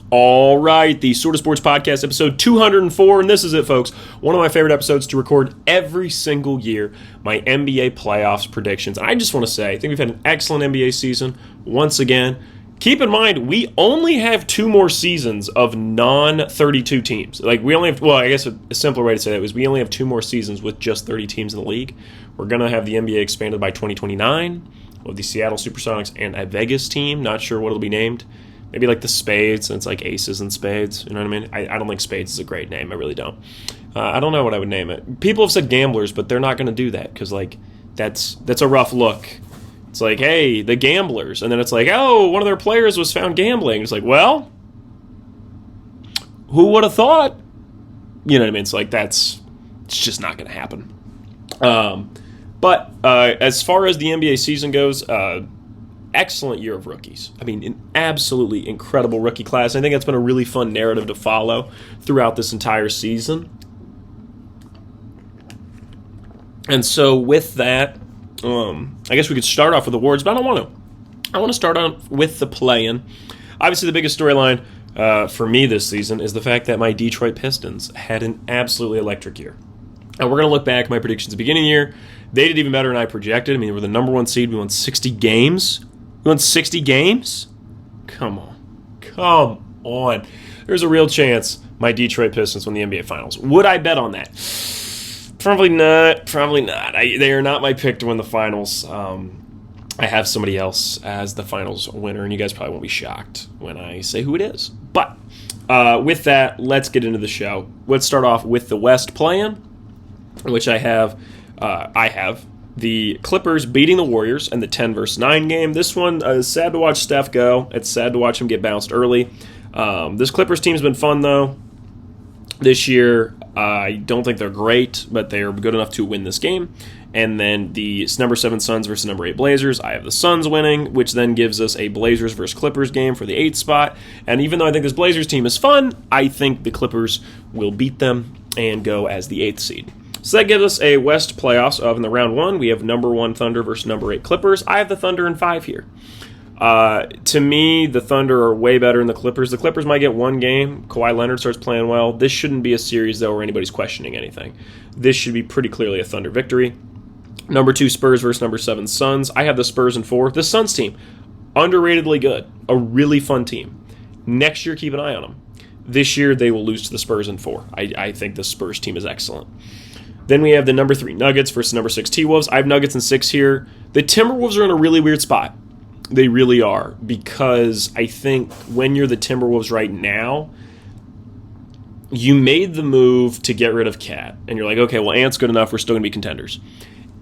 All right, the Sort of Sports Podcast, episode 204, and this is it, folks. One of my favorite episodes to record every single year, my NBA playoffs predictions. And I just want to say, I think we've had an excellent NBA season once again. Keep in mind, we only have 2 more seasons of non-32 teams. Like, we only have, well, I guess a simpler way to say that was we only have 2 more seasons with just 30 teams in the league. We're going to have the NBA expanded by 2029 with the Seattle Supersonics and a Vegas team. Not sure what it'll be named. Maybe like the Spades, and it's like Aces and Spades. You know what I mean? I don't think Spades is a great name. I really don't. I don't know what I would name it. People have said Gamblers, but they're not going to do that because, like, that's a rough look. It's like, hey, the Gamblers. And then it's like, oh, one of their players was found gambling. It's like, well, who would have thought? You know what I mean? It's like, it's just not going to happen. But as far as the NBA season goes, excellent year of rookies. I mean, an absolutely incredible rookie class. I think that's been a really fun narrative to follow throughout this entire season. And so with that, I guess we could start off with awards, but I don't want to. I want to start on with the play-in. Obviously, the biggest storyline for me this season is the fact that my Detroit Pistons had an absolutely electric year. And we're going to look back at my predictions at the beginning of the year. They did even better than I projected. I mean, we were the number 1 seed. We won 60 games. We won 60 games? Come on. There's a real chance my Detroit Pistons win the NBA Finals. Would I bet on that? Probably not. They are not my pick to win the Finals. I have somebody else as the Finals winner, and you guys probably won't be shocked when I say who it is. But with that, let's get into the show. Let's start off with the West play-in, which I have the Clippers beating the Warriors in the 10-9 game. This one is sad to watch Steph go. It's sad to watch him get bounced early. This Clippers team's been fun, though. This year, I don't think they're great, but they're good enough to win this game. And then the number 7 Suns versus number 8 Blazers. I have the Suns winning, which then gives us a Blazers versus Clippers game for the 8th spot. And even though I think this Blazers team is fun, I think the Clippers will beat them and go as the 8th seed. So that gives us a West playoffs of, in the round 1, we have number 1 Thunder versus number 8 Clippers. I have the Thunder in 5 here. To me, the Thunder are way better than the Clippers. The Clippers might get 1 game. Kawhi Leonard starts playing well. This shouldn't be a series, though, where anybody's questioning anything. This should be pretty clearly a Thunder victory. Number 2 Spurs versus number 7 Suns. I have the Spurs in 4. The Suns team, underratedly good. A really fun team. Next year, keep an eye on them. This year, they will lose to the Spurs in 4. I think the Spurs team is excellent. Then we have the number 3 Nuggets versus number 6 T-Wolves. I have Nuggets in 6 here. The Timberwolves are in a really weird spot. They really are, because I think when you're the Timberwolves right now, you made the move to get rid of Cat, and you're like, okay, well, Ant's good enough, we're still going to be contenders.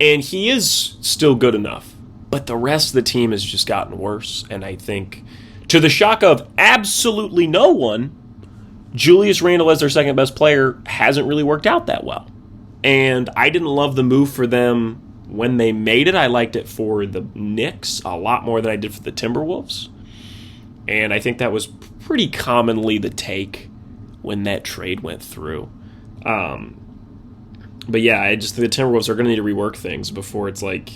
And he is still good enough, but the rest of the team has just gotten worse, and I think, to the shock of absolutely no one, Julius Randle as their second best player hasn't really worked out that well. And I didn't love the move for them when they made it. I liked it for the Knicks a lot more than I did for the Timberwolves. And I think that was pretty commonly the take when that trade went through. But yeah, I just think the Timberwolves are going to need to rework things before it's like,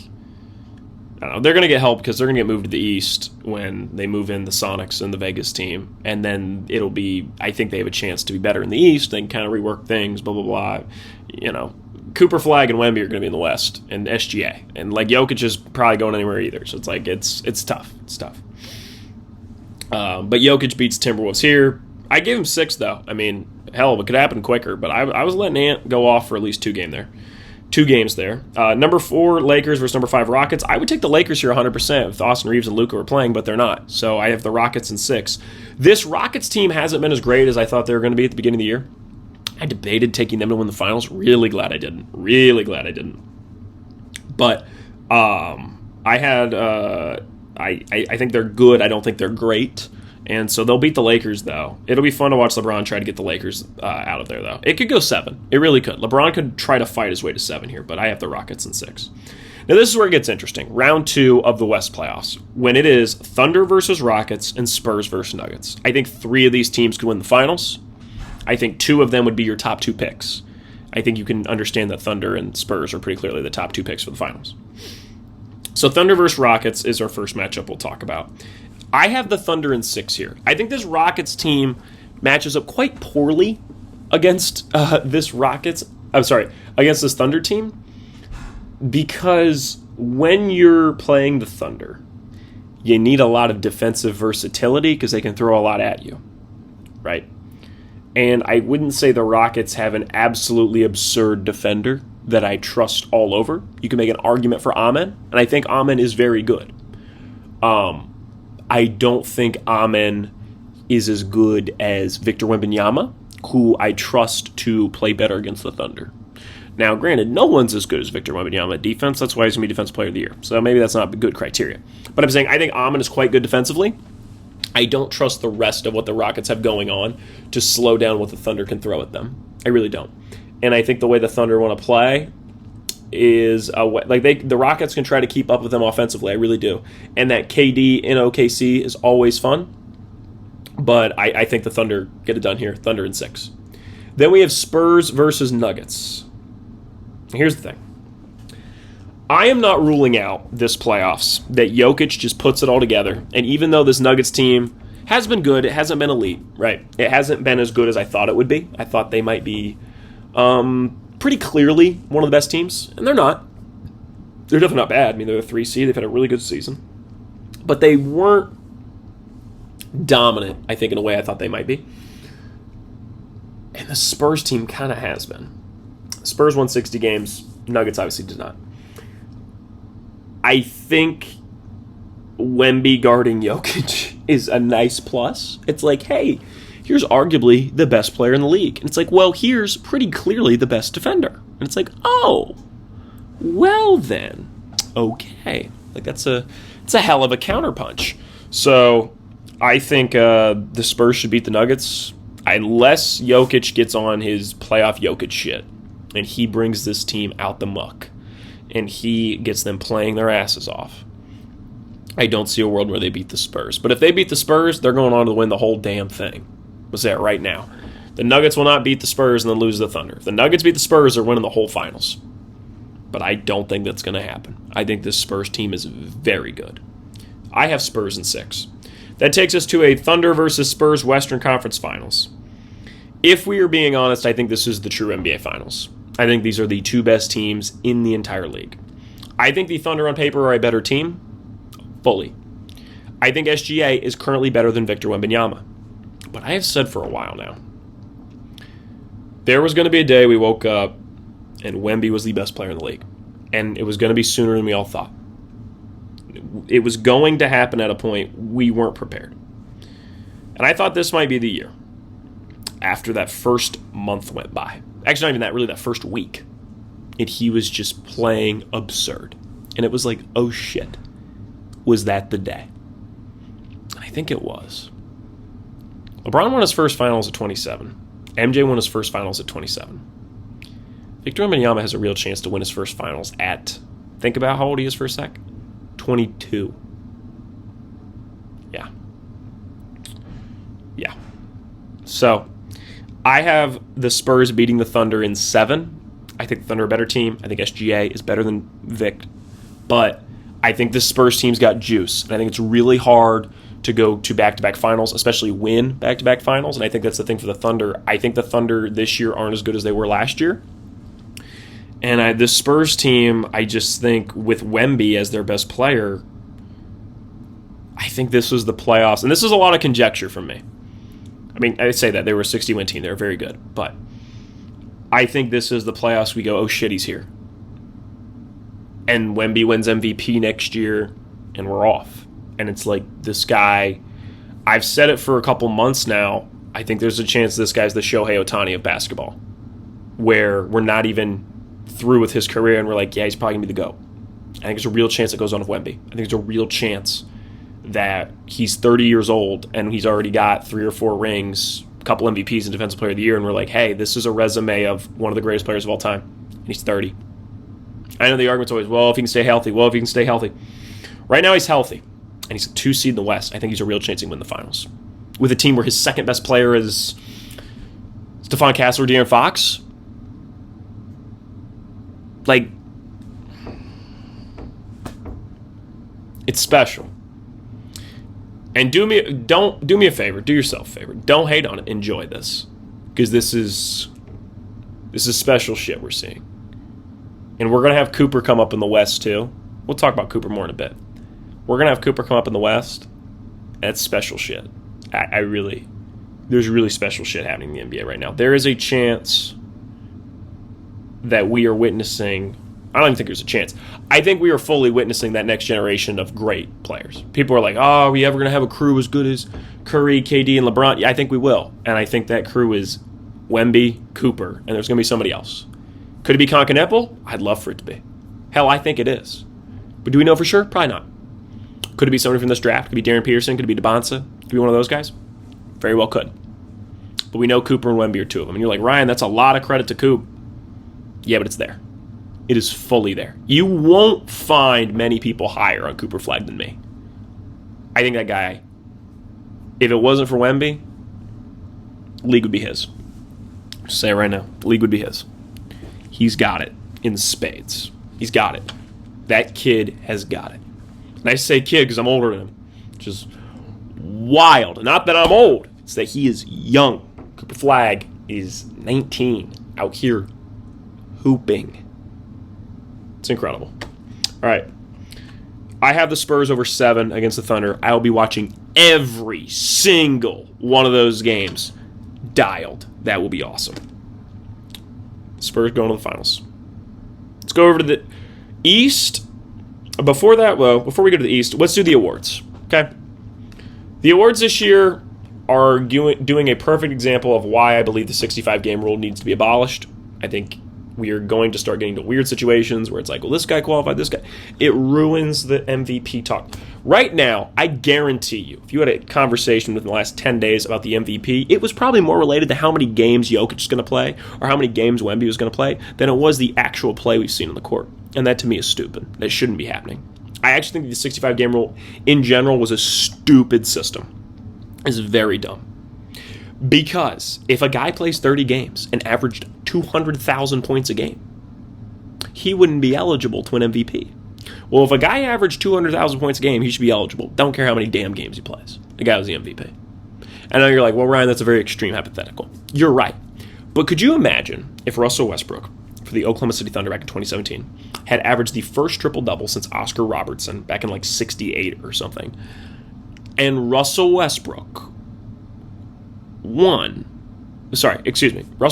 I don't know, they're going to get help because they're going to get moved to the East when they move in the Sonics and the Vegas team. And then it'll be, I think they have a chance to be better in the East. They can kind of rework things, blah, blah, blah. You know, Cooper Flag and Wemby are going to be in the West and SGA. And, like, Jokic is probably going anywhere either. So it's like, it's tough. It's tough. But Jokic beats Timberwolves here. I gave him 6, though. I mean, hell, it could happen quicker. But I was letting Ant go off for at least 2 games there. Number 4, Lakers versus number 5, Rockets. I would take the Lakers here 100% if Austin Reeves and Luka were playing, but they're not. So I have the Rockets in 6. This Rockets team hasn't been as great as I thought they were going to be at the beginning of the year. I debated taking them to win the finals. Really glad I didn't. But I think they're good. I don't think they're great. And so they'll beat the Lakers, though. It'll be fun to watch LeBron try to get the Lakers out of there, though. It could go 7. It really could. LeBron could try to fight his way to 7 here, but I have the Rockets in 6. Now, this is where it gets interesting. Round 2 of the West playoffs, when it is Thunder versus Rockets and Spurs versus Nuggets. I think 3 of these teams could win the finals. I think 2 of them would be your top 2 picks. I think you can understand that Thunder and Spurs are pretty clearly the top 2 picks for the finals. So Thunder versus Rockets is our first matchup we'll talk about. I have the Thunder in 6 here. I think this Rockets team matches up quite poorly against against this Thunder team, because when you're playing the Thunder, you need a lot of defensive versatility because they can throw a lot at you, right? And I wouldn't say the Rockets have an absolutely absurd defender that I trust all over. You can make an argument for Amen, and I think Amen is very good. I don't think Amen is as good as Victor Wembanyama, who I trust to play better against the Thunder. Now, granted, no one's as good as Victor Wembanyama at defense. That's why he's going to be Defensive Player of the Year. So maybe that's not a good criteria. But I'm saying I think Amen is quite good defensively. I don't trust the rest of what the Rockets have going on to slow down what the Thunder can throw at them. I really don't. And I think the way the Thunder want to play is the Rockets can try to keep up with them offensively. I really do. And that KD in OKC is always fun. But I think the Thunder get it done here. Thunder in 6. Then we have Spurs versus Nuggets. Here's the thing. I am not ruling out this playoffs that Jokic just puts it all together. And even though this Nuggets team has been good, it hasn't been elite, right? It hasn't been as good as I thought it would be. I thought they might be pretty clearly one of the best teams, and they're not. They're definitely not bad. I mean, they're the 3 seed. They've had a really good season. But they weren't dominant, I think, in a way I thought they might be. And the Spurs team kind of has been. Spurs won 60 games. Nuggets obviously did not. I think Wemby guarding Jokic is a nice plus. It's like, hey, here's arguably the best player in the league. And it's like, well, here's pretty clearly the best defender. And it's like, oh, well then, okay. Like it's a hell of a counterpunch. So I think the Spurs should beat the Nuggets unless Jokic gets on his playoff Jokic shit and he brings this team out the muck and he gets them playing their asses off. I don't see a world where they beat the Spurs. But if they beat the Spurs, they're going on to win the whole damn thing. We'll say it right now. The Nuggets will not beat the Spurs and then lose to the Thunder. If the Nuggets beat the Spurs, they're winning the whole finals. But I don't think that's going to happen. I think this Spurs team is very good. I have Spurs in 6. That takes us to a Thunder versus Spurs Western Conference Finals. If we are being honest, I think this is the true NBA Finals. I think these are the 2 best teams in the entire league. I think the Thunder on paper are a better team, fully. I think SGA is currently better than Victor Wembanyama. But I have said for a while now, there was going to be a day we woke up and Wemby was the best player in the league. And it was going to be sooner than we all thought. It was going to happen at a point we weren't prepared. And I thought this might be the year. After that first month went by. Actually, not even that, really that first week. And he was just playing absurd. And it was like, oh shit. Was that the day? I think it was. LeBron won his first finals at 27. MJ won his first finals at 27. Victor Wembanyama has a real chance to win his first finals at, think about how old he is for a sec, 22. Yeah. So, I have the Spurs beating the Thunder in 7. I think the Thunder are a better team. I think SGA is better than Vic. But I think this Spurs team's got juice. And I think it's really hard to go to back-to-back finals, especially win back-to-back finals. And I think that's the thing for the Thunder. I think the Thunder this year aren't as good as they were last year. And the Spurs team, I just think with Wemby as their best player, I think this was the playoffs. And this is a lot of conjecture from me. I mean, I say that. They were a 60-win team. They were very good. But I think this is the playoffs we go, oh shit, he's here. And Wemby wins MVP next year, and we're off. And it's like, this guy, I've said it for a couple months now, I think there's a chance this guy's the Shohei Ohtani of basketball, where we're not even through with his career, and we're like, yeah, he's probably going to be the GOAT. I think there's a real chance it goes on with Wemby. I think there's a real chance that he's 30 years old, and he's already got 3 or 4 rings, a couple MVPs and Defensive Player of the Year, and we're like, hey, this is a resume of one of the greatest players of all time, and he's 30. I know the argument's always, well, if he can stay healthy. Right now he's healthy, and he's a 2 seed in the West. I think he's a real chance he can win the finals. With a team where his second best player is Stephon Castle or De'Aaron Fox. Like, it's special. And do me a favor, do yourself a favor. Don't hate on it. Enjoy this. Because this is special shit we're seeing. And we're going to have Cooper come up in the West too. We'll talk about Cooper more in a bit. We're going to have Cooper come up in the West. That's special shit. There's really special shit happening in the NBA right now. There is a chance that we are witnessing. I don't even think there's a chance. I think we are fully witnessing that next generation of great players. People are like, oh, are we ever going to have a crew as good as Curry, KD, and LeBron? Yeah, I think we will. And I think that crew is Wemby, Cooper, and there's going to be somebody else. Could it be Concanepple? I'd love for it to be. Hell, I think it is. But do we know for sure? Probably not. Could it be somebody from this draft? Could it be Darren Peterson? Could it be DeBonsa? Could it be one of those guys? Very well could. But we know Cooper and Wemby are two of them. And you're like, Ryan, that's a lot of credit to Coop. Yeah, but it's there. It is fully there. You won't find many people higher on Cooper Flag than me. I think that guy, if it wasn't for Wemby, the league would be his. Just say it right now. The league would be his. He's got it in spades. He's got it. That kid has got it. And I say kid because I'm older than him, which is wild. Not that I'm old. It's that he is young. Cooper Flag is 19 out here hooping. It's incredible. All right. I have the Spurs over 7 against the Thunder. I will be watching every single one of those games dialed. That will be awesome. Spurs going to the finals. Let's go over to the East. Before we go to the East, let's do the awards. Okay? The awards this year are doing a perfect example of why I believe the 65-game rule needs to be abolished. I think we are going to start getting to weird situations where it's like, well, this guy qualified, this guy. It ruins the MVP talk. Right now, I guarantee you, if you had a conversation within the last 10 days about the MVP, it was probably more related to how many games Jokic is going to play or how many games Wemby was going to play than it was the actual play we've seen on the court. And that, to me, is stupid. That shouldn't be happening. I actually think the 65-game rule, in general, was a stupid system. It's very dumb. Because if a guy plays 30 games and averaged 200,000 points a game, he wouldn't be eligible to win MVP. Well, if a guy averaged 200,000 points a game, he should be eligible. Don't care how many damn games he plays. The guy was the MVP. I know you're like, well, Ryan, that's a very extreme hypothetical. You're right. But could you imagine if Russell Westbrook, for the Oklahoma City Thunder back in 2017, had averaged the first triple-double since Oscar Robertson back in like 68 or something, and Russell Westbrook Russell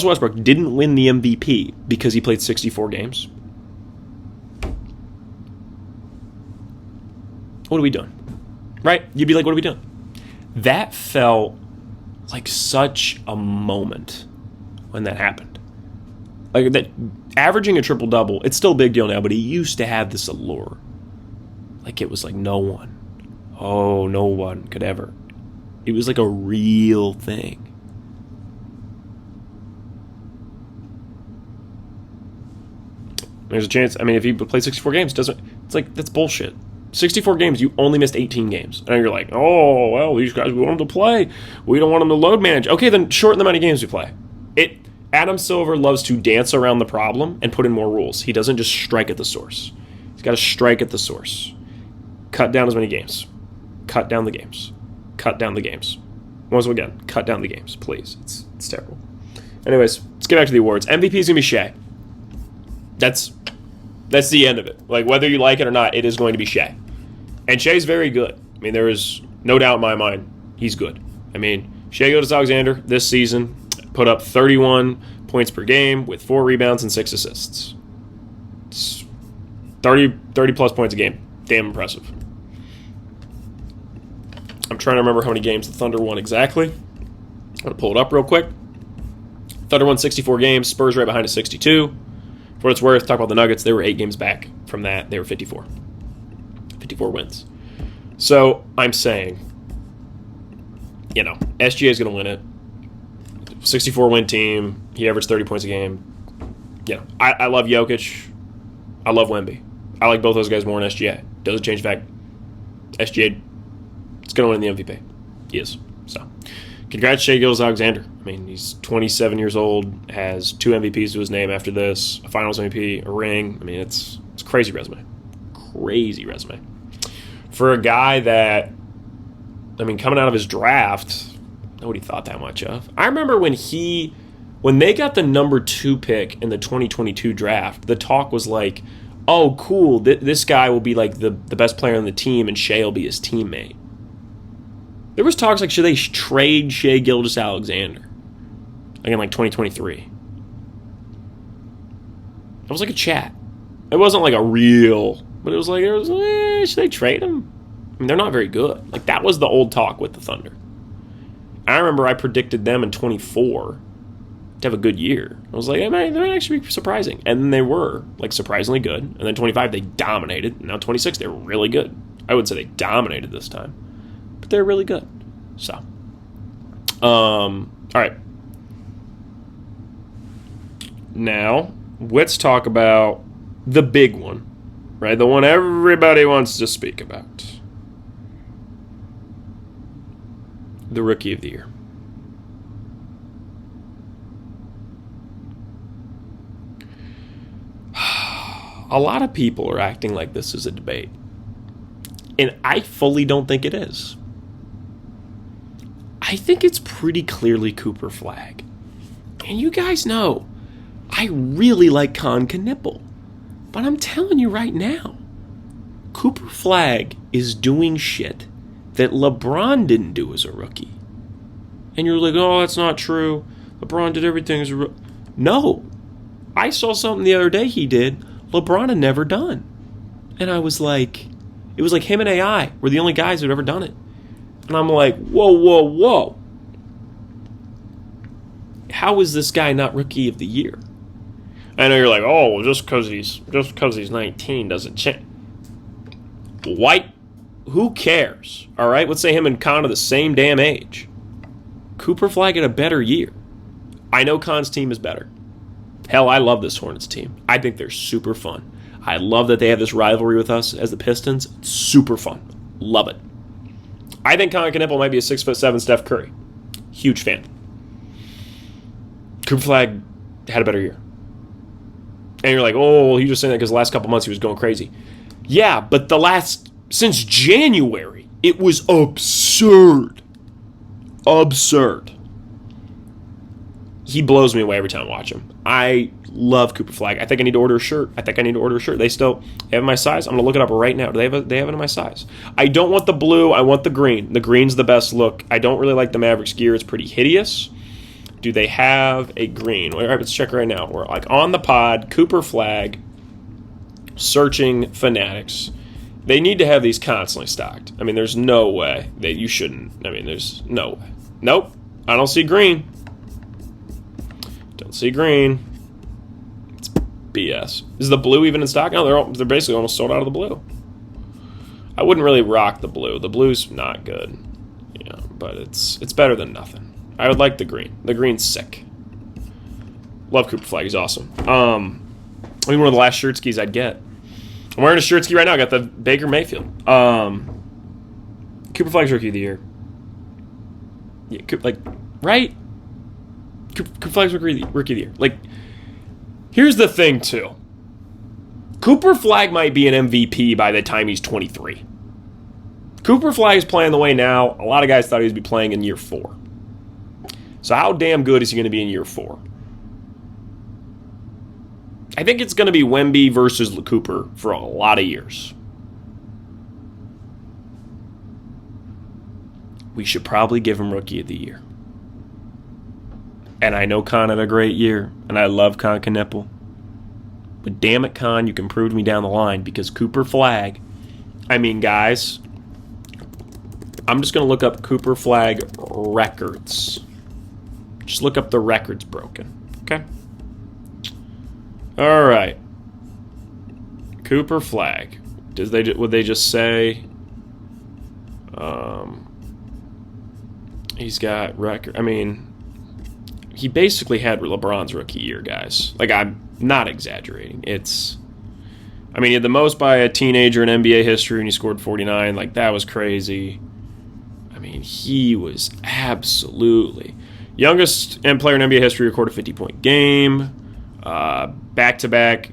Westbrook didn't win the MVP because he played 64 games? What are we doing? Right? You'd be like, what are we doing? That felt like such a moment when that happened. Like that, averaging a triple-double, it's still a big deal now, but he used to have this allure. Like it was like no one could ever. It was like a real thing. There's a chance. I mean, if he played 64 games, it's like that's bullshit. 64 games, you only missed 18 games. And you're like, oh, well, these guys, we want them to play. We don't want them to load manage. Okay, then shorten the amount of games we play. Adam Silver loves to dance around the problem and put in more rules. He doesn't just strike at the source. He's got to strike at the source. Cut down as many games. Cut down the games. Cut down the games. Once again, cut down the games, please. It's terrible. Anyways, let's get back to the awards. MVP is going to be Shea. That's the end of it. Like, whether you like it or not, it is going to be Shea. And Shea's very good. I mean, there is no doubt in my mind he's good. I mean, Shea Gilgeous-Alexander this season put up 31 points per game with 4 rebounds and 6 assists. It's 30-plus points a game. Damn impressive. I'm trying to remember how many games the Thunder won exactly. I'm going to pull it up real quick. Thunder won 64 games. Spurs right behind at 62. For what it's worth, talk about the Nuggets. They were 8 games back from that. They were 54. 54 wins. So I'm saying, SGA is going to win it. 64-win team. He averaged 30 points a game. I love Jokic. I love Wemby. I like both those guys more than SGA. Doesn't change the fact SGA is going to win the MVP. He is. So, congrats, Shea Gilgeous-Alexander. I mean, he's 27 years old, has 2 MVPs to his name after this, a Finals MVP, a ring. I mean, it's a crazy resume. Crazy resume. For a guy that I mean, coming out of his draft, nobody thought that much of. I remember when they got the number 2 pick in the 2022 draft, the talk was like, oh, cool, this guy will be like the best player on the team and Shea will be his teammate. There was talks like, should they trade Shea Gilgeous-Alexander? Like in like 2023. It was like a chat. It wasn't like a real, but it was like, should they trade him? I mean, they're not very good. Like, that was the old talk with the Thunder. I remember I predicted them in 24 to have a good year. I was like, they might actually be surprising. And then they were, like, surprisingly good. And then 25, they dominated. And now 26, they're really good. I wouldn't say they dominated this time, but they're really good. So, all right. Now, let's talk about the big one, right? The one everybody wants to speak about. The Rookie of the Year. A lot of people are acting like this is a debate. And I fully don't think it is. I think it's pretty clearly Cooper Flagg. And you guys know, I really like Con Knipple. But I'm telling you right now, Cooper Flagg is doing shit that LeBron didn't do as a rookie. And you're like, oh, that's not true. LeBron did everything as a rookie. No. I saw something the other day he did LeBron had never done. And I was like, it was like him and AI were the only guys who'd ever done it. And I'm like, whoa. How is this guy not Rookie of the Year? I know you're like, oh, well, just because he's 19 doesn't change. White, who cares? All right, let's say him and Con are the same damn age. Cooper Flagg had a better year. I know Con's team is better. Hell, I love this Hornets team. I think they're super fun. I love that they have this rivalry with us as the Pistons. It's super fun. Love it. I think Con Knipple might be a 6'7" Steph Curry. Huge fan. Cooper Flagg had a better year. And you're like, oh, well, you just saying that because the last couple months he was going crazy. Yeah, but since January, it was absurd. Absurd. He blows me away every time I watch him. I love Cooper Flagg. I think I need to order a shirt. They still have my size. I'm going to look it up right now. They have it in my size. I don't want the blue. I want the green. The green's the best look. I don't really like the Mavericks gear. It's pretty hideous. Do they have a green? All right, let's check right now. We're like on the pod, Cooper Flagg, searching Fanatics. They need to have these constantly stocked. I mean, there's no way that you shouldn't. I mean, there's no way. Nope. I don't see green. Don't see green. It's BS. Is the blue even in stock? No, they're basically almost sold out of the blue. I wouldn't really rock the blue. The blue's not good. Yeah, but it's better than nothing. I would like the green. The green's sick. Love Cooper Flagg. He's awesome. I think one of the last shirt skis I'd get. I'm wearing a shirt ski right now. I got the Baker Mayfield. Cooper Flagg's Rookie of the Year. Yeah, right? Cooper Flagg's Rookie of the Year. Like, here's the thing, too. Cooper Flagg might be an MVP by the time he's 23. Cooper Flagg is playing the way now. A lot of guys thought he would be playing in year 4. So how damn good is he going to be in year 4? I think it's going to be Wemby versus Cooper for a lot of years. We should probably give him Rookie of the Year. And I know Con had a great year, and I love Con Knipple. But damn it, Con, you can prove to me down the line, because Cooper Flagg, I mean, guys, I'm just going to look up Cooper Flagg records. Just look up the records broken, okay? All right. Cooper Flagg. Would they just say he's got record? I mean, he basically had LeBron's rookie year, guys. Like, I'm not exaggerating. He had the most by a teenager in NBA history, and he scored 49. Like, that was crazy. I mean, he was absolutely youngest player in NBA history recorded 50-point game. Back-to-back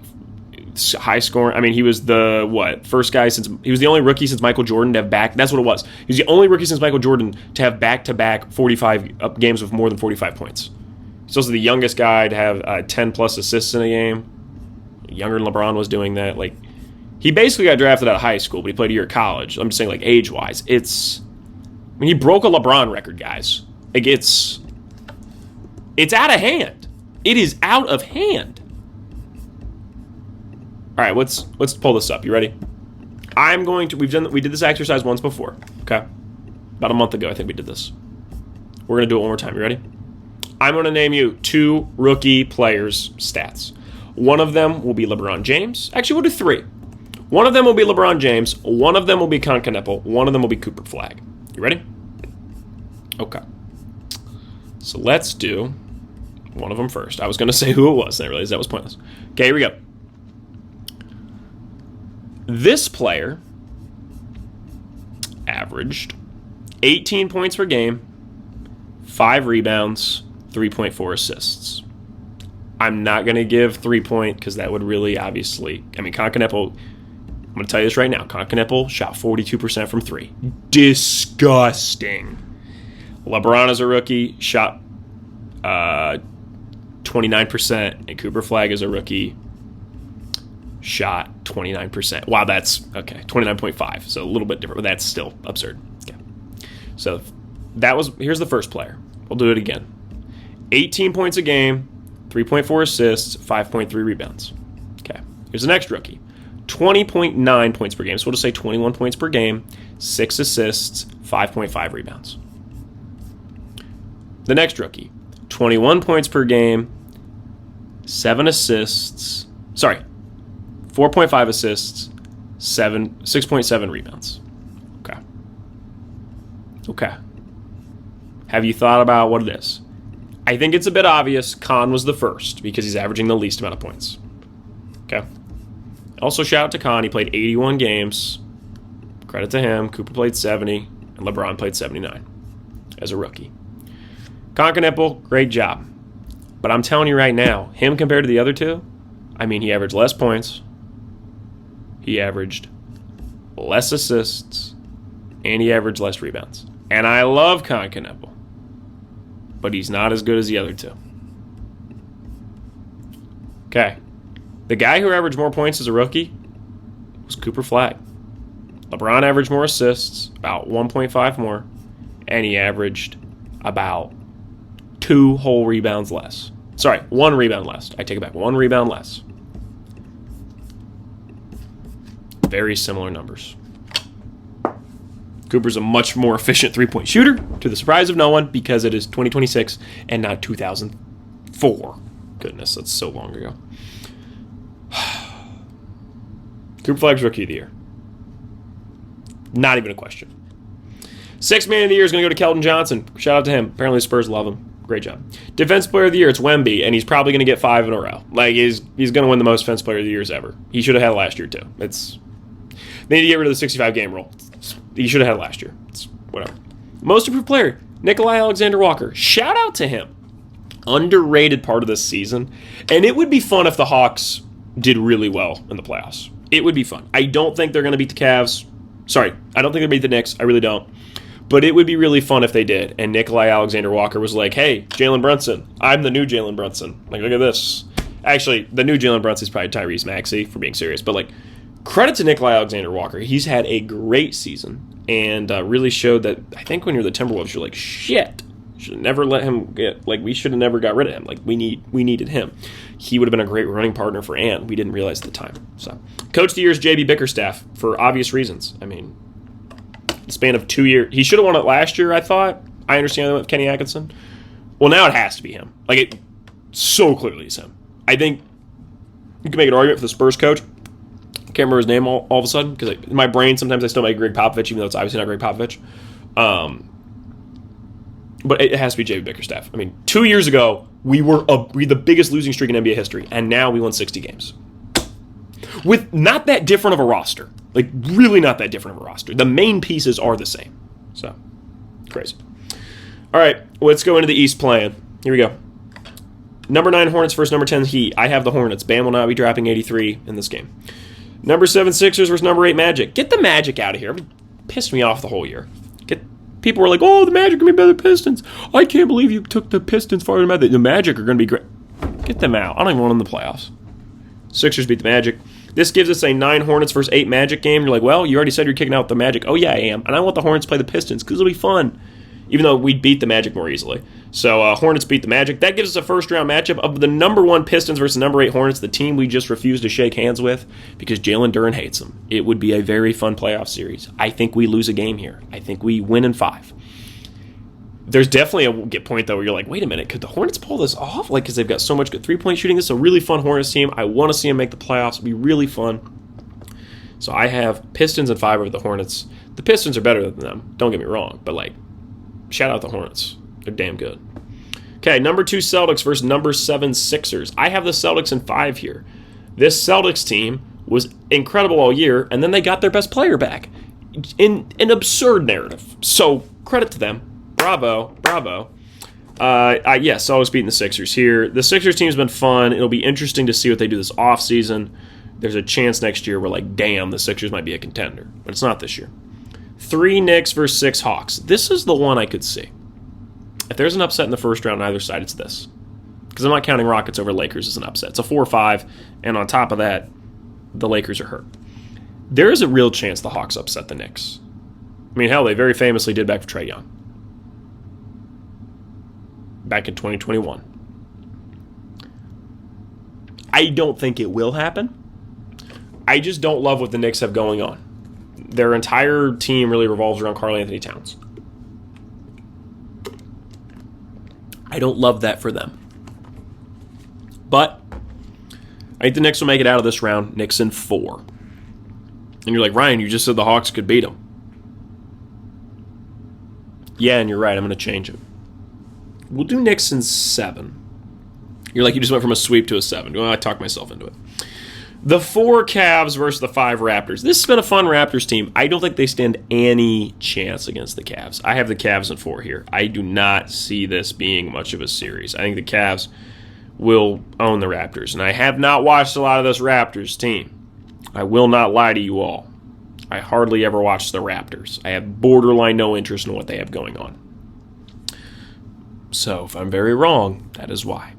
high scoring. I mean, he was the first guy he was the only rookie since Michael Jordan to have that's what it was. He was the only rookie since Michael Jordan to have back-to-back 45 games with more than 45 points. He's also the youngest guy to have 10 plus assists in a game. Younger than LeBron was doing that. Like, he basically got drafted out of high school, but he played a year at college. I'm just saying, like, age-wise, he broke a LeBron record, guys. Like, it's out of hand. It is out of hand. All right, let's pull this up. You ready? We did this exercise once before. Okay, about a month ago, I think we did this. We're gonna do it one more time. You ready? I'm gonna name you 2 rookie players' stats. One of them will be LeBron James. Actually, we'll do 3. One of them will be LeBron James. One of them will be Con Kneppel. One of them will be Cooper Flagg. You ready? Okay. So let's do one of them first. I was gonna say who it was, and I realized that was pointless. Okay, here we go. This player averaged 18 points per game, 5 rebounds, 3.4 assists. I'm not going to give 3-point because that would really obviously... I mean, Con Kneppel, I'm going to tell you this right now. Con Kneppel shot 42% from 3. Disgusting. LeBron as a rookie shot 29%, and Cooper Flagg as a rookie shot 29%. Wow, that's okay. 29.5. So a little bit different, but that's still absurd. Okay. So here's the first player. We'll do it again. 18 points a game, 3.4 assists, 5.3 rebounds. Okay. Here's the next rookie. 20.9 points per game. So we'll just say 21 points per game, 6 assists, 5.5 rebounds. The next rookie. 21 points per game, 7 assists. Sorry. 4.5 assists, 6.7 rebounds. Okay. Okay. Have you thought about what it is? I think it's a bit obvious Con was the first because he's averaging the least amount of points. Okay. Also, shout out to Con. He played 81 games. Credit to him. Cooper played 70, and LeBron played 79 as a rookie. Con Kneppel, great job. But I'm telling you right now, him compared to the other two, I mean, he averaged less points. He averaged less assists, and he averaged less rebounds. And I love Con Kneppel, but he's not as good as the other two. Okay. The guy who averaged more points as a rookie was Cooper Flagg. LeBron averaged more assists, about 1.5 more, and he averaged about 2 whole rebounds less. Sorry, 1 rebound less. I take it back. 1 rebound less. Very similar numbers. Cooper's a much more efficient 3-point shooter, to the surprise of no one, because it is 2026 and not 2004. Goodness, that's so long ago. Cooper Flagg's Rookie of the Year. Not even a question. 6th Man of the Year is going to go to Keldon Johnson. Shout out to him. Apparently the Spurs love him. Great job. Defensive Player of the Year, it's Wemby, and he's probably going to get 5 in a row. Like, he's going to win the most Defensive Player of the Years ever. He should have had it last year, too. They need to get rid of the 65-game rule. He should have had it last year. It's whatever. Most Improved Player, Nikolai Alexander-Walker. Shout out to him. Underrated part of this season. And it would be fun if the Hawks did really well in the playoffs. It would be fun. I don't think they're going to beat the Cavs. Sorry, I don't think they'll beat the Knicks. I really don't. But it would be really fun if they did. And Nikolai Alexander-Walker was like, hey, Jalen Brunson, I'm the new Jalen Brunson. Like, look at this. Actually, the new Jalen Brunson is probably Tyrese Maxey, for being serious. But, like, credit to Nikolai Alexander-Walker. He's had a great season and really showed that, I think when you're the Timberwolves, you're like, shit. Should have never let him get, like, we should have never got rid of him. Like, we needed him. He would have been a great running partner for Ant. We didn't realize at the time. So, Coach of the Year is JB Bickerstaff for obvious reasons. I mean, the span of 2 years. He should have won it last year, I thought. I understand that with Kenny Atkinson. Well, now it has to be him. Like, it so clearly is him. I think you can make an argument for the Spurs coach. I can't remember his name all of a sudden because in my brain sometimes I still make Greg Popovich, even though it's obviously not Greg Popovich. But it has to be JB Bickerstaff. I mean, 2 years ago, we were the biggest losing streak in NBA history, and now we won 60 games. With not that different of a roster. Like, really not that different of a roster. The main pieces are the same. So, crazy. All right, let's go into the East plan. Here we go. Number 9 Hornets versus number 10 Heat. I have the Hornets. Bam will not be dropping 83 in this game. Number 7 Sixers versus number 8 Magic. Get the Magic out of here. It pissed me off the whole year. People were like, oh, the Magic are going to be better than Pistons. I can't believe you took the Pistons farther than that. The Magic are going to be great. Get them out. I don't even want them in the playoffs. Sixers beat the Magic. This gives us a 9 Hornets versus 8 Magic game. You're like, well, you already said you're kicking out the Magic. Oh, yeah, I am. And I want the Hornets to play the Pistons because it'll be fun. Even though we'd beat the Magic more easily. So Hornets beat the Magic. That gives us a first-round matchup of the number 1 Pistons versus number 8 Hornets, the team we just refused to shake hands with because Jalen Duren hates them. It would be a very fun playoff series. I think we lose a game here. I think we win in 5. There's definitely a point, though, where you're like, wait a minute, could the Hornets pull this off? Like, because they've got so much good three-point shooting. This is a really fun Hornets team. I want to see them make the playoffs. It'll be really fun. So I have Pistons and 5 over the Hornets. The Pistons are better than them. Don't get me wrong. But, like, shout out the Hornets. They're damn good. Okay, number 2 Celtics versus number 7 Sixers. I have the Celtics in 5 here. This Celtics team was incredible all year, and then they got their best player back in an absurd narrative. So credit to them. Bravo. Yes, Celtics beating the Sixers here. The Sixers team's been fun. It'll be interesting to see what they do this offseason. There's a chance next year we're like, damn, the Sixers might be a contender. But it's not this year. 3 Knicks versus 6 Hawks. This is the one I could see. If there's an upset in the first round on either side, it's this. Because I'm not counting Rockets over Lakers as an upset. It's a 4-5, and on top of that, the Lakers are hurt. There is a real chance the Hawks upset the Knicks. I mean, hell, they very famously did back for Trae Young. Back in 2021. I don't think it will happen. I just don't love what the Knicks have going on. Their entire team really revolves around Karl Anthony Towns. I don't love that for them. But I think the Knicks will make it out of this round. Knicks in 4. And you're like, Ryan, you just said the Hawks could beat them. Yeah, and you're right. I'm going to change it. We'll do Knicks in 7. You're like, you just went from a sweep to a 7. Well, I talked myself into it. The 4 Cavs versus the 5 Raptors. This has been a fun Raptors team. I don't think they stand any chance against the Cavs. I have the Cavs in 4 here. I do not see this being much of a series. I think the Cavs will own the Raptors. And I have not watched a lot of this Raptors team. I will not lie to you all. I hardly ever watch the Raptors. I have borderline no interest in what they have going on. So if I'm very wrong, that is why.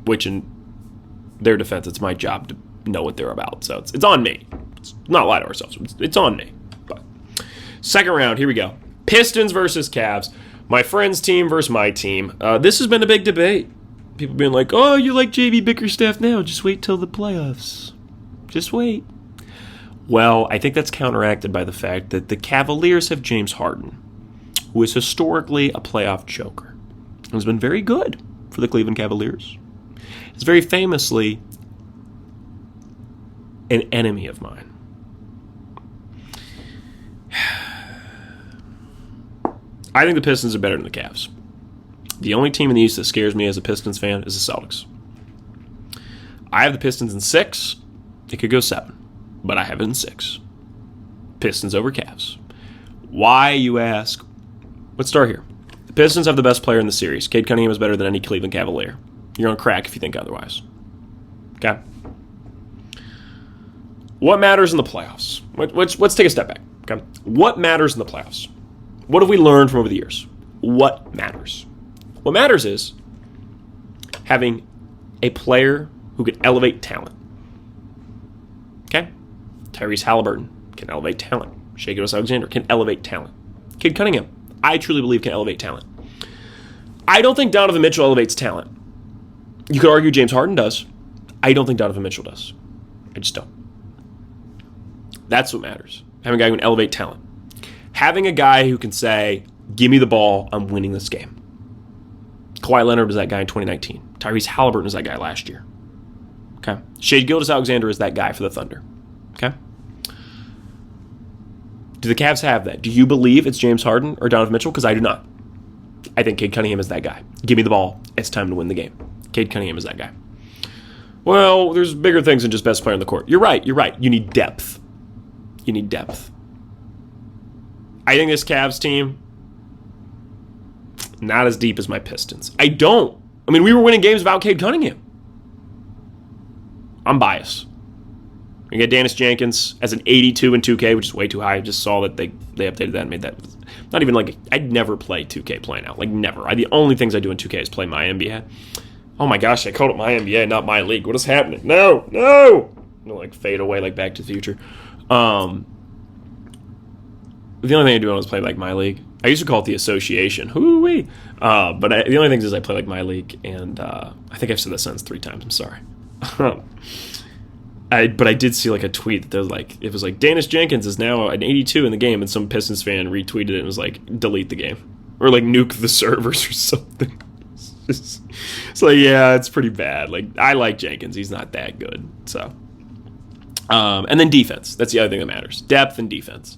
Which in their defense, it's my job to know what they're about. So it's on me. It's not lie to ourselves. It's on me. But second round, here we go. Pistons versus Cavs. My friend's team versus my team. This has been a big debate. People being like, oh, you like JV Bickerstaff now. Just wait till the playoffs. Just wait. Well, I think that's counteracted by the fact that the Cavaliers have James Harden, who is historically a playoff choker. And has been very good for the Cleveland Cavaliers. He's very famously an enemy of mine. I think the Pistons are better than the Cavs. The only team in the East that scares me as a Pistons fan is the Celtics. I have the Pistons in 6. It could go 7, but I have it in 6. Pistons over Cavs. Why, you ask? Let's start here. The Pistons have the best player in the series. Cade Cunningham is better than any Cleveland Cavalier. You're on crack if you think otherwise. Okay? What matters in the playoffs? Let's take a step back. Okay? What matters in the playoffs? What have we learned from over the years? What matters? What matters is having a player who can elevate talent. Okay? Tyrese Halliburton can elevate talent. Shai Gilgeous-Alexander can elevate talent. Cade Cunningham, I truly believe, can elevate talent. I don't think Donovan Mitchell elevates talent. You could argue James Harden does. I don't think Donovan Mitchell does. I just don't. That's what matters. Having a guy who can elevate talent. Having a guy who can say, give me the ball, I'm winning this game. Kawhi Leonard was that guy in 2019. Tyrese Halliburton was that guy last year. Okay. Shai Gilgeous-Alexander is that guy for the Thunder. Okay. Do the Cavs have that? Do you believe it's James Harden or Donovan Mitchell? Because I do not. I think Cade Cunningham is that guy. Give me the ball. It's time to win the game. Cade Cunningham is that guy. Well, there's bigger things than just best player on the court. You're right. You need depth. You need depth. I think this Cavs team, not as deep as my Pistons. I don't I mean, we were winning games without Cade Cunningham. I'm biased. We get Dennis Jenkins as an 82 in 2K, which is way too high. I just saw that they updated that and made that. Not even like, I'd never play 2K playing out. Like, never. The only things I do in 2K is play my NBA. Oh my gosh, I called it my NBA, not my league. What is happening? No! Like, fade away like Back to the Future. The only thing I do is play like my league. I used to call it the association. Hoo-wee. But the only thing is I play like my league, and I think I've said that sentence 3 times. I'm sorry. But I did see like a tweet that it was like Dennis Jenkins is now an 82 in the game, and some Pistons fan retweeted it and was like, delete the game or like nuke the servers or something. It's like, yeah, it's pretty bad. Like, I like Jenkins, he's not that good. So, and then defense. That's the other thing that matters: depth and defense.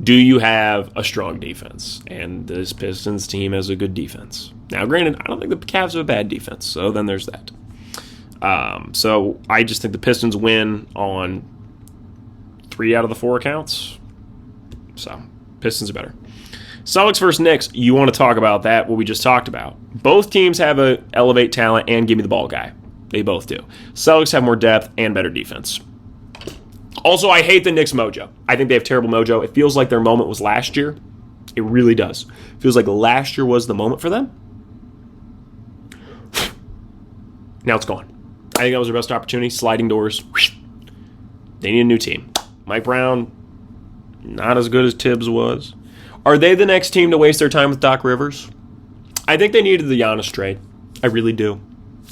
Do you have a strong defense? And this Pistons team has a good defense. Now, granted, I don't think the Cavs have a bad defense, so then there's that. So I just think the Pistons win on 3 out of the 4 accounts. So Pistons are better. Celtics versus Knicks. You want to talk about that? What we just talked about. Both teams have a elevate talent and give me the ball guy. They both do. Celtics have more depth and better defense. Also, I hate the Knicks mojo. I think they have terrible mojo. It feels like their moment was last year. It really does. It feels like last year was the moment for them. Now it's gone. I think that was their best opportunity. Sliding doors. They need a new team. Mike Brown, not as good as Tibbs was. Are they the next team to waste their time with Doc Rivers? I think they needed the Giannis trade. I really do.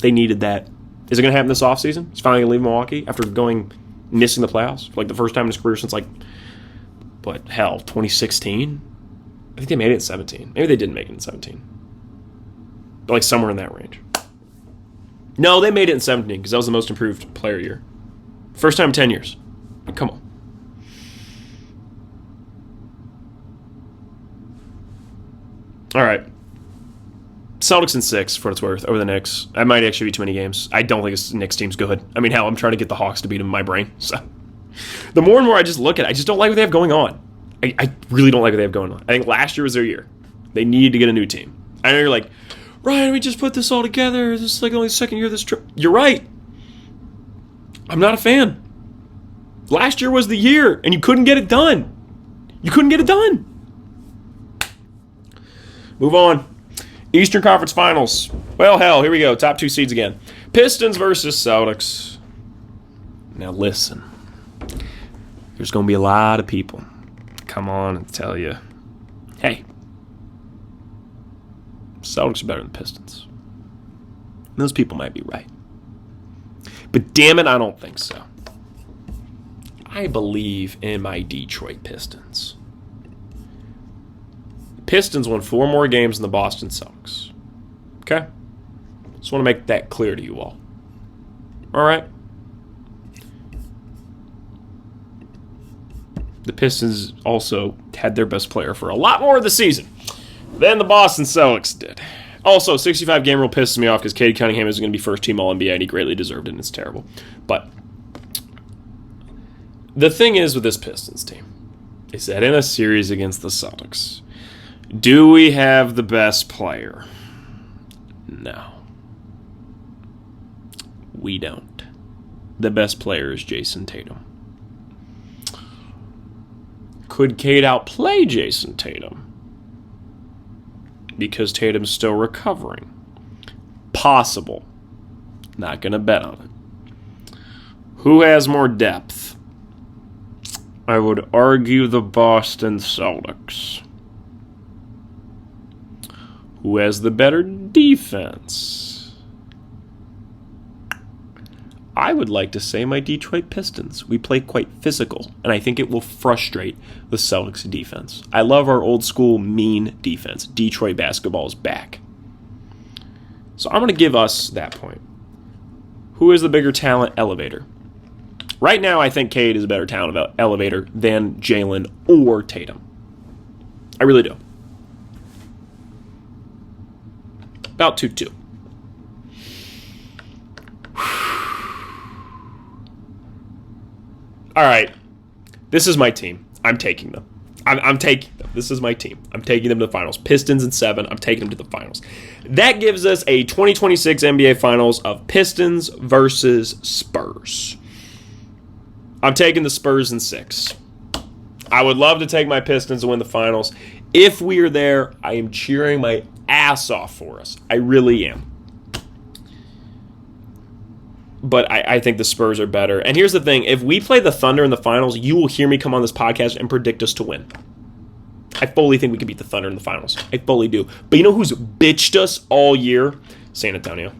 They needed that. Is it going to happen this offseason? He's finally going to leave Milwaukee after missing the playoffs for like the first time in his career since 2016? I think they made it in 17. Maybe they didn't make it in 17. But like somewhere in that range. No, they made it in 17 because that was the most improved player year. First time in 10 years. Like, come on. All right. Celtics in 6 for what it's worth over the Knicks. That might actually be too many games. I don't think this Knicks team's good. I mean, hell, I'm trying to get the Hawks to beat them in my brain. So the more and more I just look at it, I just don't like what they have going on. I really don't like what they have going on. I think last year was their year. They needed to get a new team. I know you're like, Ryan, we just put this all together. This is like only the second year of this trip. You're right. I'm not a fan. Last year was the year, and you couldn't get it done. Move on. Eastern Conference Finals. Well, hell, here we go. Top 2 seeds again. Pistons versus Celtics. Now listen. There's going to be a lot of people come on and tell you, hey, Celtics are better than Pistons. And those people might be right. But damn it, I don't think so. I believe in my Detroit Pistons. The Pistons won 4 more games than the Boston Celtics. Okay? Just want to make that clear to you all. All right? The Pistons also had their best player for a lot more of the season than the Boston Celtics did. Also, 65-game rule pisses me off because Cade Cunningham is going to be first-team All-NBA, and he greatly deserved it, and it's terrible. But the thing is with this Pistons team is that in a series against the Celtics, do we have the best player? No. We don't. The best player is Jason Tatum. Could Cade outplay Jason Tatum? Because Tatum's still recovering. Possible. Not going to bet on it. Who has more depth? I would argue the Boston Celtics. Who has the better defense? I would like to say my Detroit Pistons. We play quite physical, and I think it will frustrate the Celtics defense. I love our old school mean defense. Detroit basketball is back. So I'm going to give us that point. Who is the bigger talent elevator? Right now, I think Cade is a better talent elevator than Jalen or Tatum. I really do. About 2-2. All right. This is my team. I'm taking them. I'm taking them. This is my team. I'm taking them to the finals. Pistons in 7. I'm taking them to the finals. That gives us a 2026 NBA Finals of Pistons versus Spurs. I'm taking the Spurs in 6. I would love to take my Pistons to win the finals. If we are there, I am cheering my ass off for us. I really am. But I think the Spurs are better. And here's the thing. If we play the Thunder in the finals, you will hear me come on this podcast and predict us to win. I fully think we can beat the Thunder in the finals. I fully do. But you know who's bitched us all year? San Antonio.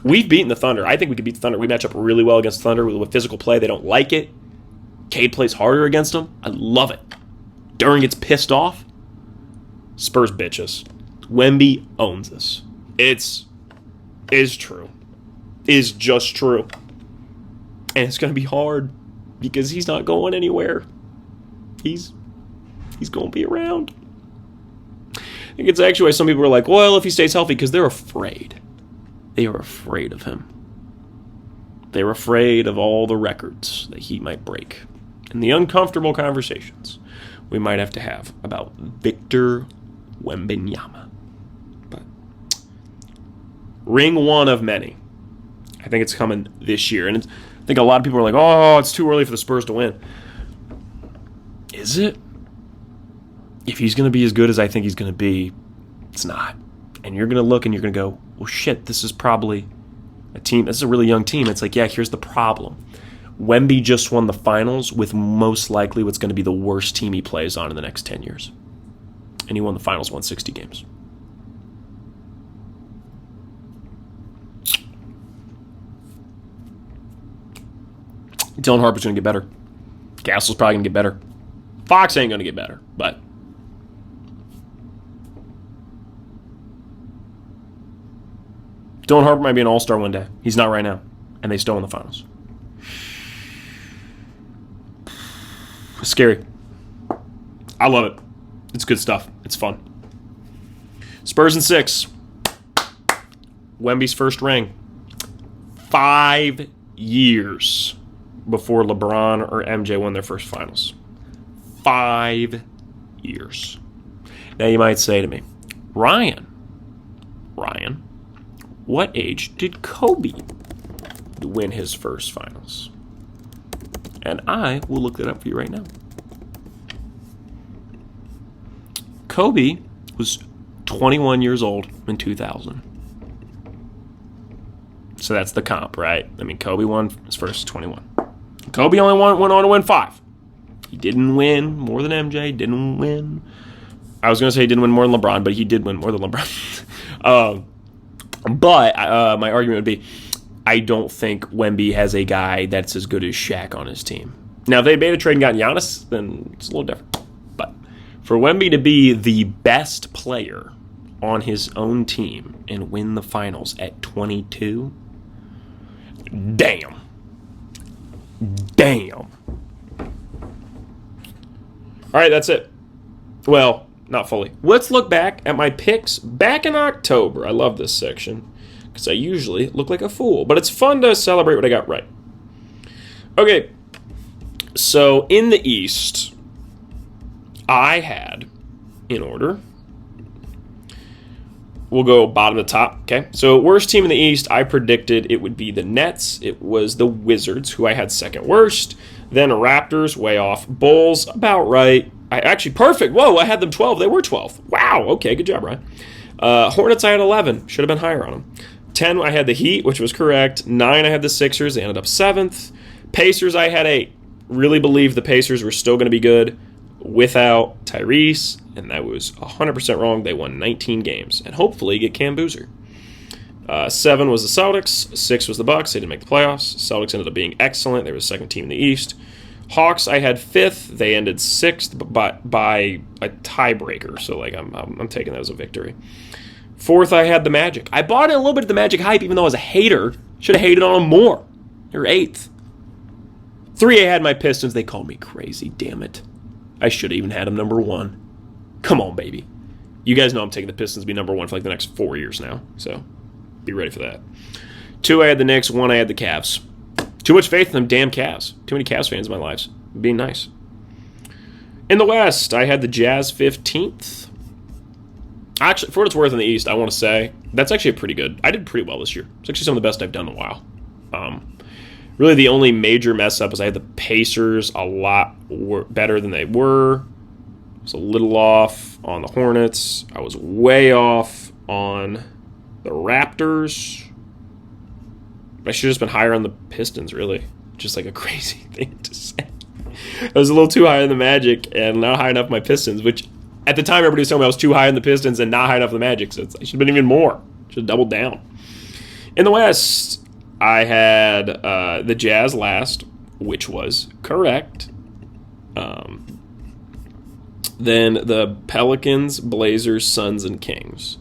We've beaten the Thunder. I think we could beat the Thunder. We match up really well against the Thunder with physical play. They don't like it. Cade plays harder against them. I love it. Duran gets pissed off. Spurs bitch us. Wemby owns us. Is true. Is just true. And it's going to be hard because he's not going anywhere. He's going to be around. I think it's actually why some people are like, well, if he stays healthy, because they're afraid. They are afraid of him. They're afraid of all the records that he might break and the uncomfortable conversations we might have to have about Victor Wembanyama. But ring one of many. I think it's coming this year. And I think a lot of people are like, oh, it's too early for the Spurs to win. Is it? If he's going to be as good as I think he's going to be, it's not. And you're going to look and you're going to go, well, shit, this is probably a team. This is a really young team. It's like, yeah, here's the problem. Wemby just won the finals with most likely what's going to be the worst team he plays on in the next 10 years. And he won the finals, won 60 games. Dylan Harper's going to get better. Castle's probably going to get better. Fox ain't going to get better, but Dylan Harper might be an all-star one day. He's not right now, and they still win the finals. It's scary. I love it. It's good stuff. It's fun. Spurs in 6. Wemby's first ring. 5 years before LeBron or MJ won their first finals. 5 years. Now you might say to me, Ryan, what age did Kobe win his first finals? And I will look that up for you right now. Kobe was 21 years old in 2000. So that's the comp, right? I mean, Kobe won his first 21. Kobe only went on to win 5. He didn't win more than MJ. Didn't win. I was going to say he didn't win more than LeBron, but he did win more than LeBron. But my argument would be, I don't think Wemby has a guy that's as good as Shaq on his team. Now, if they made a trade and got Giannis, then it's a little different. But for Wemby to be the best player on his own team and win the finals at 22, damn. All right, that's it. Well, not fully. Let's look back at my picks back in October. I love this section because I usually look like a fool, but it's fun to celebrate what I got right. Okay, so in the East, I had, in order, we'll go bottom to top, okay? So worst team in the East, I predicted it would be the Nets. It was the Wizards, who I had second worst. Then Raptors, way off. Bulls, about right. Actually, perfect. Whoa, I had them 12. They were 12. Wow, okay, good job, Ryan. Hornets, I had 11. Should have been higher on them. 10, I had the Heat, which was correct. 9, I had the Sixers. They ended up 7th. Pacers, I had 8. Really believed the Pacers were still going to be good without Tyrese, and that was 100% wrong. They won 19 games, and hopefully get Cam Boozer. 7 was the Celtics. 6 was the Bucks. They didn't make the playoffs. Celtics ended up being excellent. They were the second team in the East. Hawks, I had 5th. They ended 6th by a tiebreaker, so like I'm taking that as a victory. 4th, I had the Magic. I bought in a little bit of the Magic hype, even though I was a hater. Should have hated on them more. They were 8th. 3, I had my Pistons. They called me crazy, damn it. I should have even had them number 1. Come on, baby. You guys know I'm taking the Pistons to be number 1 for like the next 4 years now, so be ready for that. 2, I had the Knicks. 1, I had the Cavs. Too much faith in them damn Cavs. Too many Cavs fans in my lives. Being nice. In the West, I had the Jazz 15th. Actually, for what it's worth in the East, I want to say that's actually pretty good. I did pretty well this year. It's actually some of the best I've done in a while. Really, the only major mess up was I had the Pacers a lot better than they were. I was a little off on the Hornets. I was way off on the Raptors. I should have just been higher on the Pistons, really. Just like a crazy thing to say. I was a little too high on the Magic and not high enough on my Pistons, which at the time everybody was telling me I was too high on the Pistons and not high enough on the Magic, so I should have been even more. Should have doubled down. In the West, I had the Jazz last, which was correct. Then the Pelicans, Blazers, Suns, and Kings.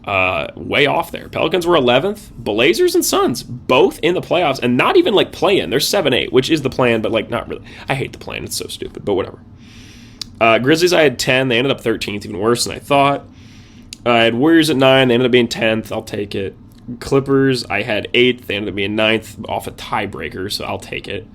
Way off there. Pelicans were 11th. Blazers and Suns, both in the playoffs, and not even like play-in. They're 7-8, which is the plan, but like not really. I hate the plan. It's so stupid, but whatever. Grizzlies, I had 10. They ended up 13th, even worse than I thought. I had Warriors at 9. They ended up being 10th. I'll take it. Clippers, I had 8th. They ended up being 9th off a tiebreaker, so I'll take it.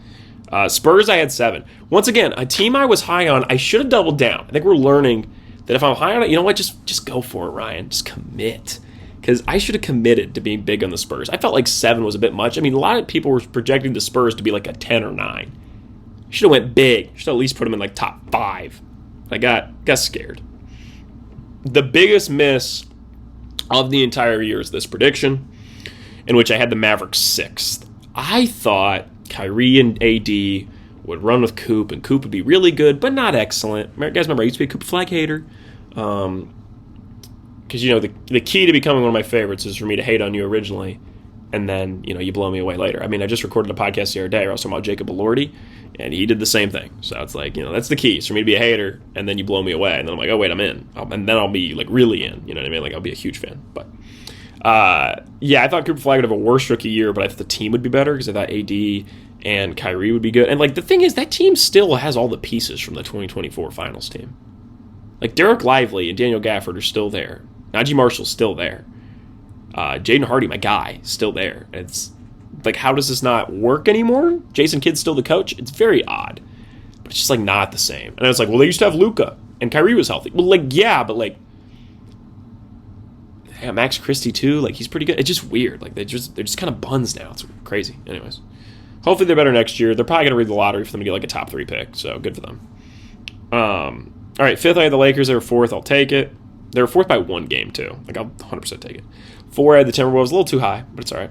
Spurs, I had 7. Once again, a team I was high on, I should have doubled down. I think we're learning that if I'm high on it, you know what? Just go for it, Ryan. Just commit. Because I should have committed to being big on the Spurs. I felt like 7 was a bit much. I mean, a lot of people were projecting the Spurs to be like a 10 or 9. Should have went big. Should have at least put them in like top 5. I got scared. The biggest miss of the entire year is this prediction, in which I had the Mavericks 6th. I thought Kyrie and AD would run with Coop, and Coop would be really good, but not excellent. Guys, remember, I used to be a Coop flag hater. Because, you know, the key to becoming one of my favorites is for me to hate on you originally, and then, you know, you blow me away later. I mean, I just recorded a podcast the other day where I was talking about Jacob Elordi, and he did the same thing. So it's like, you know, that's the key. It's for me to be a hater, and then you blow me away, and then I'm like, oh, wait, I'm in. And then I'll be, like, really in. You know what I mean? Like, I'll be a huge fan. But, yeah, I thought Cooper Flag would have a worse rookie year, but I thought the team would be better because I thought AD and Kyrie would be good. And, like, the thing is, that team still has all the pieces from the 2024 finals team. Like, Derek Lively and Daniel Gafford are still there. Najee Marshall's still there. Jaden Hardy, my guy, still there. It's like, how does this not work anymore? Jason Kidd's still the coach? It's very odd. But it's just, like, not the same. And it's like, well, they used to have Luka, and Kyrie was healthy. Well, like, yeah, but, like, yeah, Max Christie, too. Like, he's pretty good. It's just weird. Like, they're just kind of buns now. It's crazy. Anyways. Hopefully they're better next year. They're probably going to read the lottery for them to get, like, a top 3 pick. So, good for them. All right, 5th, I had the Lakers. They were 4th. I'll take it. They were 4th by 1 game, too. Like, I'll 100% take it. 4, I had the Timberwolves. A little too high, but it's all right.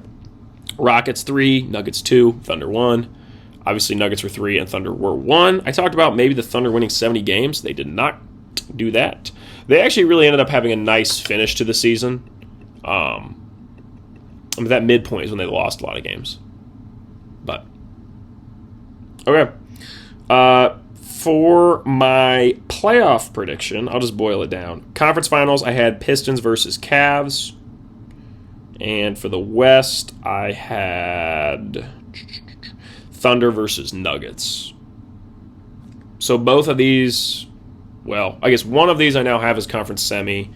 Rockets 3, Nuggets 2, Thunder 1. Obviously, Nuggets were 3 and Thunder were 1. I talked about maybe the Thunder winning 70 games. They did not do that. They actually really ended up having a nice finish to the season. I mean, that midpoint is when they lost a lot of games. But, okay. For my playoff prediction, I'll just boil it down. Conference finals, I had Pistons versus Cavs. And for the West, I had Thunder versus Nuggets. So both of these, well, I guess one of these I now have as conference semi.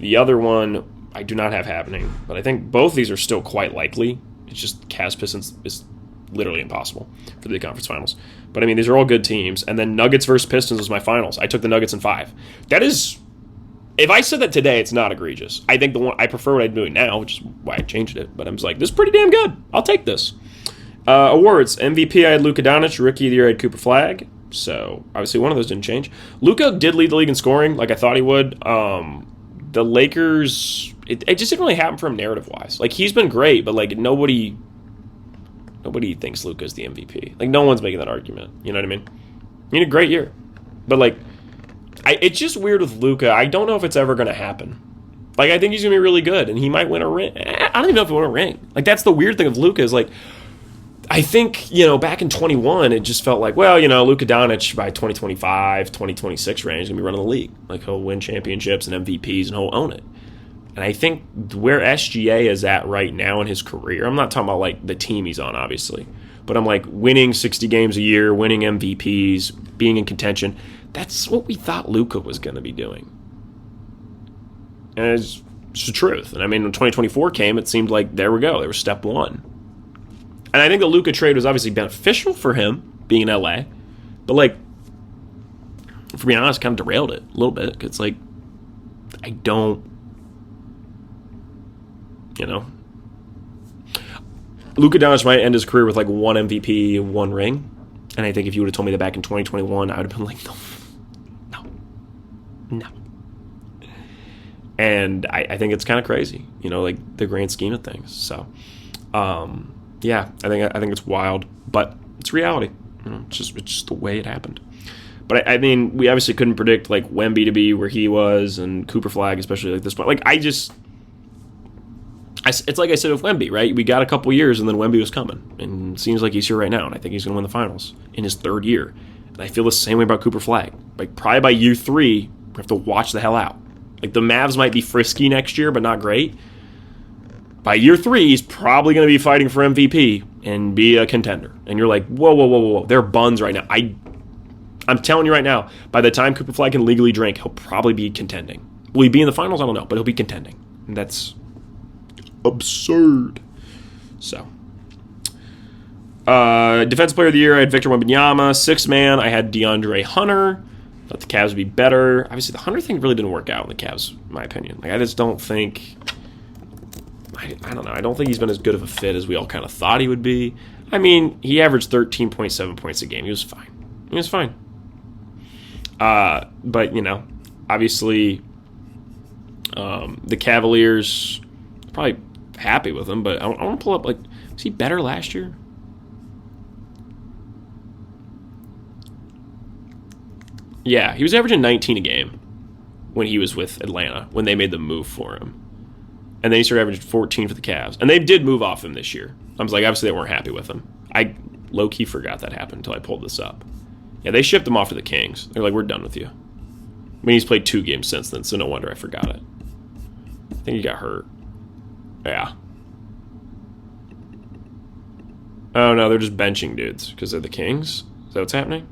The other one I do not have happening. But I think both of these are still quite likely. It's just Cavs Pistons is literally impossible for the conference finals. But I mean, these are all good teams. And then Nuggets versus Pistons was my finals. I took the Nuggets in 5. That is, if I said that today, it's not egregious. I think the one I prefer what I'm doing now, which is why I changed it. But I'm just like, this is pretty damn good. I'll take this. Awards. MVP, I had Luka Doncic. Rookie of the year, I had Cooper Flag. So obviously one of those didn't change. Luka did lead the league in scoring, like I thought he would. The Lakers, it just didn't really happen for him narrative-wise. Like, he's been great, but like nobody thinks Luka's the MVP. Like, no one's making that argument. You know what I mean? He had a great year. But, like, it's just weird with Luka. I don't know if it's ever going to happen. Like, I think he's going to be really good, and he might win a ring. I don't even know if he'll win a ring. Like, that's the weird thing of Luka is, like, I think, you know, back in 21, it just felt like, well, you know, Luka Doncic by 2025, 2026 range is going to be running the league. Like, he'll win championships and MVPs, and he'll own it. And I think where SGA is at right now in his career, I'm not talking about, like, the team he's on, obviously, but I'm like, winning 60 games a year, winning MVPs, being in contention, that's what we thought Luka was going to be doing. And it's the truth. And I mean, when 2024 came, it seemed like, there we go, there was step one. And I think the Luka trade was obviously beneficial for him, being in LA, but, like, for being honest, kind of derailed it a little bit. It's like, I don't, Luka Doncic might end his career with like one MVP, one ring. And I think if you would have told me that back in 2021, I would have been like, no. And I think it's kind of crazy, like the grand scheme of things. So, yeah, I think it's wild, but it's reality. It's just the way it happened. But I mean, we obviously couldn't predict like Wemby to be where he was, and Cooper Flag, especially like this point. Like it's like I said with Wemby, right? We got a couple years, and then Wemby was coming, and it seems like he's here right now, and I think he's going to win the finals in his third year. And I feel the same way about Cooper Flag. Like probably by year 3, we have to watch the hell out. Like the Mavs might be frisky next year, but not great. By year 3, he's probably going to be fighting for MVP and be a contender. And you're like, whoa. They're buns right now. I'm telling you right now, by the time Cooper Flag can legally drink, he'll probably be contending. Will he be in the finals? I don't know, but he'll be contending. And that's absurd. So, Defensive Player of the Year, I had Victor Wembanyama. Sixth man, I had DeAndre Hunter. Thought the Cavs would be better. Obviously, the Hunter thing really didn't work out in the Cavs, in my opinion. Like, I just don't think... I don't know. I don't think he's been as good of a fit as we all kind of thought he would be. I mean, he averaged 13.7 points a game. He was fine. But, obviously, the Cavaliers probably happy with him, but I want to pull up, like, was he better last year? Yeah, he was averaging 19 a game when he was with Atlanta, when they made the move for him. And then he started averaging 14 for the Cavs. And they did move off him this year. I was like, obviously they weren't happy with him. I low-key forgot that happened until I pulled this up. Yeah, they shipped him off to the Kings. They're like, we're done with you. I mean, he's played 2 games since then, so no wonder I forgot it. I think he got hurt. Yeah. Oh, no, they're just benching dudes because they're the Kings? Is that what's happening?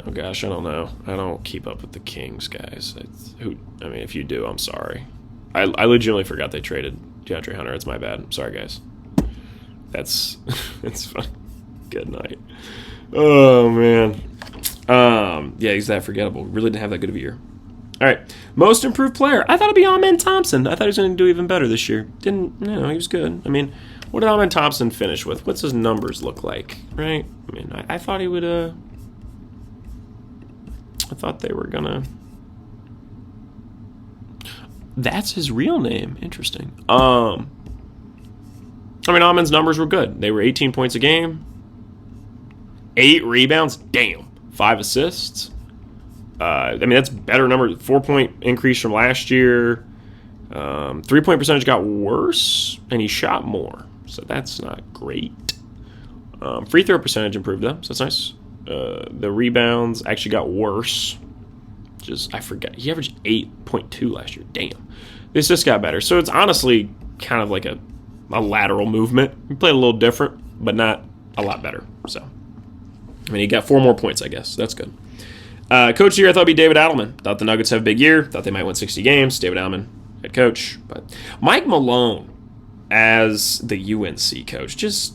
Oh, gosh, I don't know. I don't keep up with the Kings, guys. If you do, I'm sorry. I legitimately forgot they traded DeAndre Hunter. It's my bad. I'm sorry, guys. It's fine. Good night. Oh, man. Yeah, he's that forgettable. Really didn't have that good of a year. All right. Most improved player. I thought it'd be Amen Thompson. I thought he was going to do even better this year. He was good. I mean, what did Amen Thompson finish with? What's his numbers look like, right? I mean, I thought he would, I thought they were going to... That's his real name. Interesting. I mean, Amen's numbers were good. They were 18 points a game, 8 rebounds, damn, 5 assists. I mean, that's better number. 4-point increase from last year. 3-point percentage got worse, and he shot more, so that's not great. Free throw percentage improved though, so that's nice. The rebounds actually got worse. I forgot. He averaged 8.2 last year. Damn. This just got better. So it's honestly kind of like a lateral movement. He played a little different, but not a lot better. So, I mean, he got 4 more points, I guess. That's good. Coach of the year, I thought it'd be David Adelman. Thought the Nuggets have a big year. Thought they might win 60 games. David Adelman, head coach. But Mike Malone as the UNC coach, just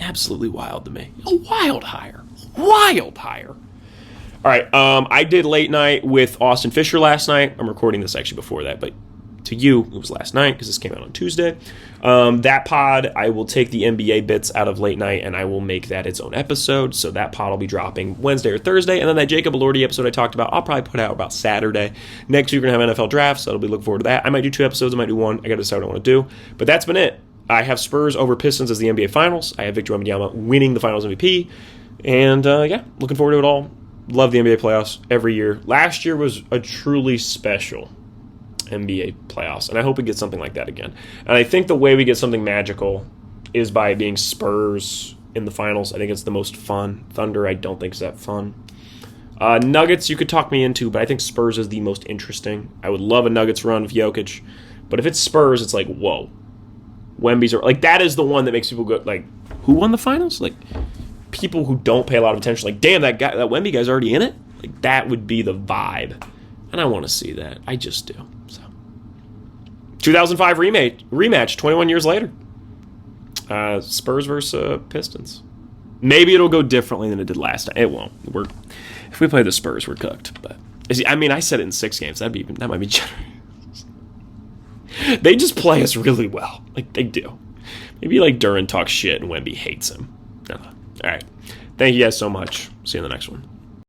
absolutely wild to me. A wild hire. Wild hire. All right, I did late night with Austin Fisher last night. I'm recording this actually before that, but to you, it was last night because this came out on Tuesday. That pod, I will take the NBA bits out of late night and I will make that its own episode. So that pod will be dropping Wednesday or Thursday. And then that Jacob Elordi episode I talked about, I'll probably put out about Saturday. Next week, we're going to have NFL drafts, so I'll be looking forward to that. I might do 2 episodes, I might do 1. I got to decide what I want to do. But that's been it. I have Spurs over Pistons as the NBA Finals. I have Victor Wembanyama winning the Finals MVP. And yeah, looking forward to it all. Love the NBA playoffs every year. Last year was a truly special NBA playoffs, and I hope we get something like that again. And I think the way we get something magical is by being Spurs in the finals. I think it's the most fun. Thunder, I don't think is that fun. Nuggets, you could talk me into, but I think Spurs is the most interesting. I would love a Nuggets run with Jokic, but if it's Spurs, it's like, whoa. Wemby's like, that is the one that makes people go, like, who won the finals? Like, people who don't pay a lot of attention, like, damn, that Wemby guy's already in it? Like, that would be the vibe. And I want to see that. I just do. So, 2005 rematch 21 years later. Spurs versus Pistons. Maybe it'll go differently than it did last time. It won't. If we play the Spurs, we're cooked. But I said it in 6 games. That might be generous. They just play us really well. Like, they do. Maybe, like, Duran talks shit and Wemby hates him. All right. Thank you guys so much. See you in the next one.